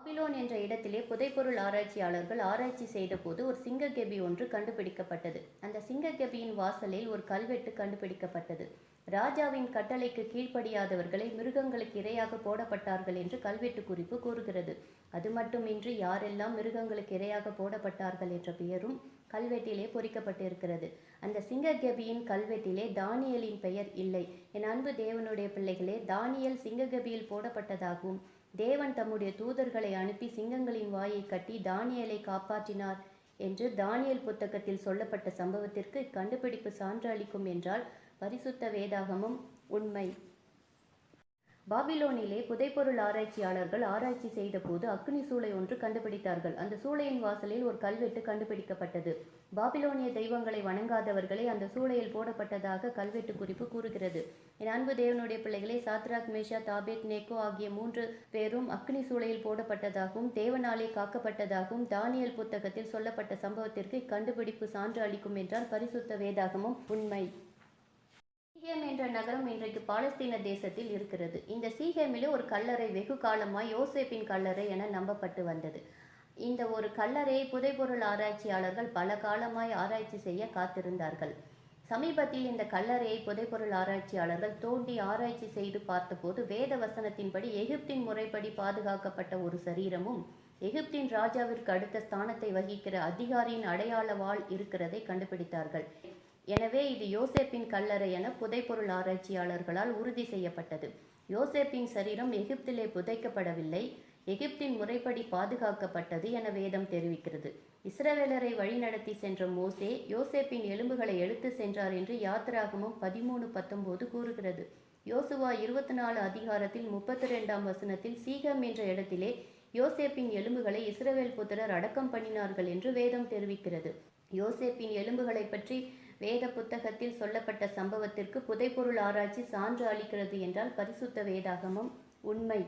Babylon என்ற இடத்திலே புதைபொருள் ஆராய்ச்சியாளர்கள் ஆராய்ச்சி செய்தபோது ஒரு சிங்கக்கெபி ஒன்று கண்டுபிடிக்கப்பட்டது. அந்த சிங்கக்கெபியின் வாசலில் ஒரு கல்வெட்டு கண்டுபிடிக்கப்பட்டது. ராஜாவின் கட்டளைக்கு கீழ்ப்படியாதவர்களை மிருகங்களுக்கு இரையாக போடப்பட்டார்கள் என்று கல்வெட்டு குறிப்பு கூறுகிறது. அது மட்டுமின்றி யாரெல்லாம் மிருகங்களுக்கு இரையாக போடப்பட்டார்கள் என்ற பெயரும் கல்வெட்டிலே பொறிக்கப்பட்டிருக்கிறது. அந்த சிங்கக்கெபியின் கல்வெட்டிலே தானியேலின் பெயர் இல்லை. என் அன்பு தேவனுடைய பிள்ளைகளே, தானியேல் சிங்கக்கெபியில் போடப்பட்டதாகவும் தேவன் தம்முடைய தூதர்களை அனுப்பி சிங்கங்களின் வாயை கட்டி தானியேலை காப்பாற்றினார் என்று தானியேல் புத்தகத்தில் சொல்லப்பட்ட சம்பவத்திற்கு கண்டுபிடிப்பு சான்று அளிக்கும் என்றால் பரிசுத்த வேதாகமம் உண்மை. பாபிலோனிலே புதைபொருள் ஆராய்ச்சியாளர்கள் ஆராய்ச்சி செய்தபோது அக்னி சூளை ஒன்று கண்டுபிடித்தார்கள். அந்த சூளையின் வாசலில் ஒரு கல்வெட்டு கண்டுபிடிக்கப்பட்டது. பாபிலோனிய தெய்வங்களை வணங்காதவர்களே அந்த சூளையில் போடப்பட்டதாக கல்வெட்டு குறிப்பு கூறுகிறது. என் அன்பு தேவனுடைய பிள்ளைகளே, சாத்ராக், மேஷாக், ஆபேத் நேகோ ஆகிய 3 பேரும் அக்னி சூளையில் போடப்பட்டதாகவும் தேவனாலே காக்கப்பட்டதாகவும் தானியேல் புத்தகத்தில் சொல்லப்பட்ட சம்பவத்திற்கு கண்டுபிடிப்பு சான்று அளிக்கும் என்றால் பரிசுத்த வேதாகமம் உண்மை. சீகேம் என்ற நகரம் இன்றைக்கு பாலஸ்தீன தேசத்தில் இருக்கிறது. இந்த சீகேமிலே ஒரு கல்லறை வெகு காலமாய் யோசேப்பின் கல்லறை என நம்பப்பட்டு வந்தது. இந்த ஒரு கல்லறையை புதைபொருள் ஆராய்ச்சியாளர்கள் பல காலமாய் ஆராய்ச்சி செய்ய காத்திருந்தார்கள். சமீபத்தில் இந்த கல்லறையை புதைபொருள் ஆராய்ச்சியாளர்கள் தோண்டி ஆராய்ச்சி செய்து பார்த்தபோது வேத வசனத்தின்படி எகிப்தின் முறைப்படி பாதுகாக்கப்பட்ட ஒரு சரீரமும் எகிப்தின் ராஜாவிற்கு அடுத்த ஸ்தானத்தை வகிக்கிற அதிகாரியின் அடையாள வாள் இருக்கிறதை கண்டுபிடித்தார்கள். எனவே இது யோசேப்பின் கல்லறை என புதைபொருள் ஆராய்ச்சியாளர்களால் உறுதி செய்யப்பட்டது. யோசேப்பின் சரீரம் எகிப்திலே புதைக்கப்படவில்லை, எகிப்தின் முறைப்படி பாதுகாக்கப்பட்டது என வேதம் தெரிவிக்கிறது. இஸ்ரவேலரை வழிநடத்தி சென்ற மோசே யோசேப்பின் எலும்புகளை எடுத்து சென்றார் என்று யாத்திராகமம் 13:19 கூறுகிறது. யோசுவா 24 அதிகாரத்தில் 32ஆம் வசனத்தில் சீகம் என்ற இடத்திலே யோசேப்பின் எலும்புகளை இஸ்ரவேல் புத்திரர் அடக்கம் பண்ணினார்கள் என்று வேதம் தெரிவிக்கிறது. யோசேப்பின் எலும்புகளை பற்றி வேத புத்தகத்தில் சொல்லப்பட்ட சம்பவத்திற்கு புதைபொருள் ஆராய்ச்சி சான்று அளிக்கிறது என்றால் பரிசுத்த வேதாகமம் உண்மை.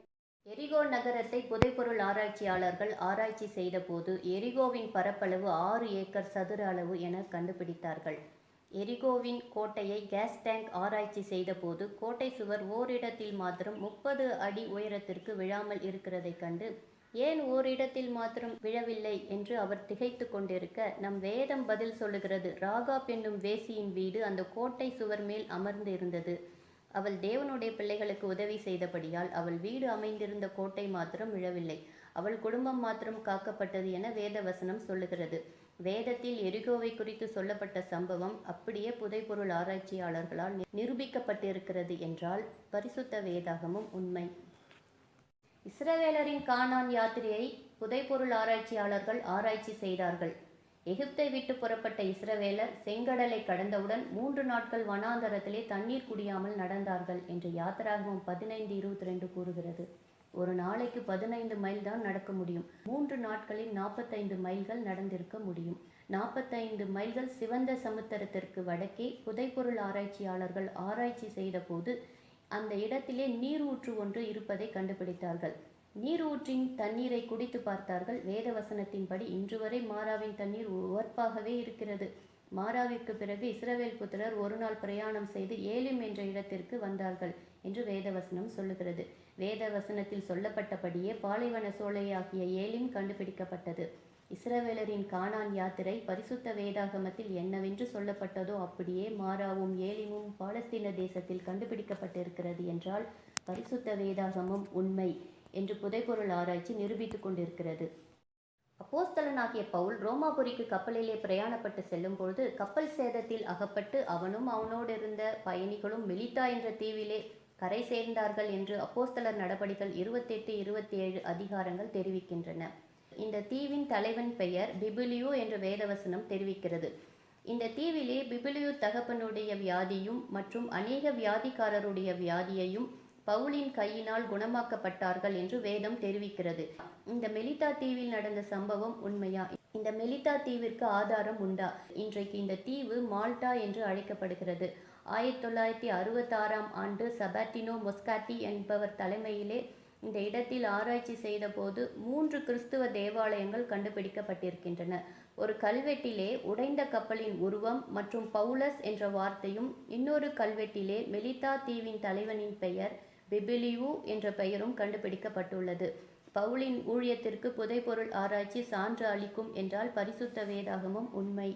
எரிகோ நகரத்தை புதைபொருள் ஆராய்ச்சியாளர்கள் ஆராய்ச்சி செய்தபோது எரிகோவின் பரப்பளவு 6 ஏக்கர் சதுர அளவு என கண்டுபிடித்தார்கள். எரிகோவின் கோட்டையை கேஸ் டேங்க் ஆராய்ச்சி செய்தபோது கோட்டை சுவர் ஓரிடத்தில் மாத்திரம் 30 அடி உயரத்திற்கு விழாமல் இருக்கிறதை கண்டு ஏன் ஓரிடத்தில் மாத்திரம் விழவில்லை என்று அவர் திகைத்து கொண்டிருக்க நம் வேதம் பதில் சொல்லுகிறது. ராகாப் என்னும் வேசியின் வீடு அந்த கோட்டை சுவர் மேல் அமர்ந்து இருந்தது. அவள் தேவனுடைய பிள்ளைகளுக்கு உதவி செய்தபடியால் அவள் வீடு அமைந்திருந்த கோட்டை மாத்திரம் விழவில்லை, அவள் குடும்பம் மாத்திரம் காக்கப்பட்டது என வேத வசனம் சொல்லுகிறது. வேதத்தில் எரிகோவை குறித்து சொல்லப்பட்ட சம்பவம் அப்படியே புதைபொருள் ஆராய்ச்சியாளர்களால் நிரூபிக்கப்பட்டிருக்கிறது என்றால் பரிசுத்த வேதாகமும் உண்மை. இஸ்ரவேலரின் கானான் யாத்திரையை புதைபொருள் ஆராய்ச்சியாளர்கள் ஆராய்ச்சி செய்தார்கள். எகிப்தை விட்டு புறப்பட்ட இஸ்ரவேலர் செங்கடலை கடந்தவுடன் 3 நாட்கள் வனாந்தரத்திலே தண்ணீர் குடியாமல் நடந்தார்கள் என்று யாத்திராகமம் 15:22 கூறுகிறது. ஒரு நாளைக்கு 15 மைல் தான் நடக்க முடியும். 3 நாட்களில் 45 மைல்கள் நடந்திருக்க முடியும். 45 மைல்கள் சிவந்த சமுத்திரத்திற்கு வடக்கே புதைபொருள் ஆராய்ச்சியாளர்கள் ஆராய்ச்சி செய்த போது அந்த இடத்திலே நீர் ஊற்று ஒன்று இருப்பதை கண்டுபிடித்தார்கள். நீர் ஊற்றின் தண்ணீரை குடித்து பார்த்தார்கள். வேதவசனத்தின்படி இன்று வரை மாராவின் தண்ணீர் உவர்ப்பாகவே இருக்கிறது. மாராவிற்கு பிறகு இஸ்ரவேல் புத்திரர் ஒரு நாள் பிரயாணம் செய்து ஏலிம் என்ற இடத்திற்கு வந்தார்கள் என்று வேதவசனம் சொல்லுகிறது. வேதவசனத்தில் சொல்லப்பட்டபடியே பாலைவன சோலையாகிய ஏலிம் கண்டுபிடிக்கப்பட்டது. இஸ்ரவேலரின் கானான் யாத்திரை பரிசுத்த வேதாகமத்தில் என்னவென்று சொல்லப்பட்டதோ அப்படியே மாராவும் ஏலிமும் பாலஸ்தீன தேசத்தில் கண்டுபிடிக்கப்பட்டிருக்கிறது என்றால் பரிசுத்த வேதாகமம் உண்மை என்று புதைபொருள் ஆராய்ச்சி நிரூபித்துக் கொண்டிருக்கிறது. அப்போஸ்தலனாகிய பவுல் ரோமாபுரிக்கு கப்பலிலே பிரயாணப்பட்டு செல்லும் பொழுது கப்பல் சேதத்தில் அகப்பட்டு அவனும் அவனோடு இருந்த பயணிகளும் மெலித்தா என்ற தீவிலே கரை சேர்ந்தார்கள் என்று அப்போஸ்தலர் நடபடிகள் 28-27 அதிகாரங்கள் தெரிவிக்கின்றன. இந்த தீவின் தலைவன் பெயர் பிபிலியு என்ற வேதவசனம் தெரிவிக்கிறது. இந்த தீவிலே பிபிலியு தகப்பனுடைய வியாதியும் மற்றும் அநேக வியாதிக்காரருடைய வியாதியையும் பவுலின் கையினால் குணமாக்கப்பட்டார்கள் என்று வேதம் தெரிவிக்கிறது. இந்த மெலித்தா தீவில் நடந்த சம்பவம் உண்மையா? இந்த மெலித்தா தீவிற்கு ஆதாரம் உண்டா? இன்றைக்கு இந்த தீவு மால்டா என்று அழைக்கப்படுகிறது. 1966ஆம் ஆண்டு சபாட்டினோ மொஸ்காட்டி என்பவர் தலைமையிலே இந்த இடத்தில் ஆராய்ச்சி செய்த போது 3 கிறிஸ்துவ தேவாலயங்கள் கண்டுபிடிக்கப்பட்டிருக்கின்றன. ஒரு கல்வெட்டிலே உடைந்த கப்பலின் உருவம் மற்றும் பவுலஸ் என்ற வார்த்தையும், இன்னொரு கல்வெட்டிலே மெலித்தா தீவின் தலைவனின் பெயர் பிபிலியு என்ற பெயரும் கண்டுபிடிக்கப்பட்டுள்ளது. பவுலின் ஊழியத்திற்கு புதைபொருள் ஆராய்ச்சி சான்று அளிக்கும் என்றால் பரிசுத்த வேதாகமம் உண்மை.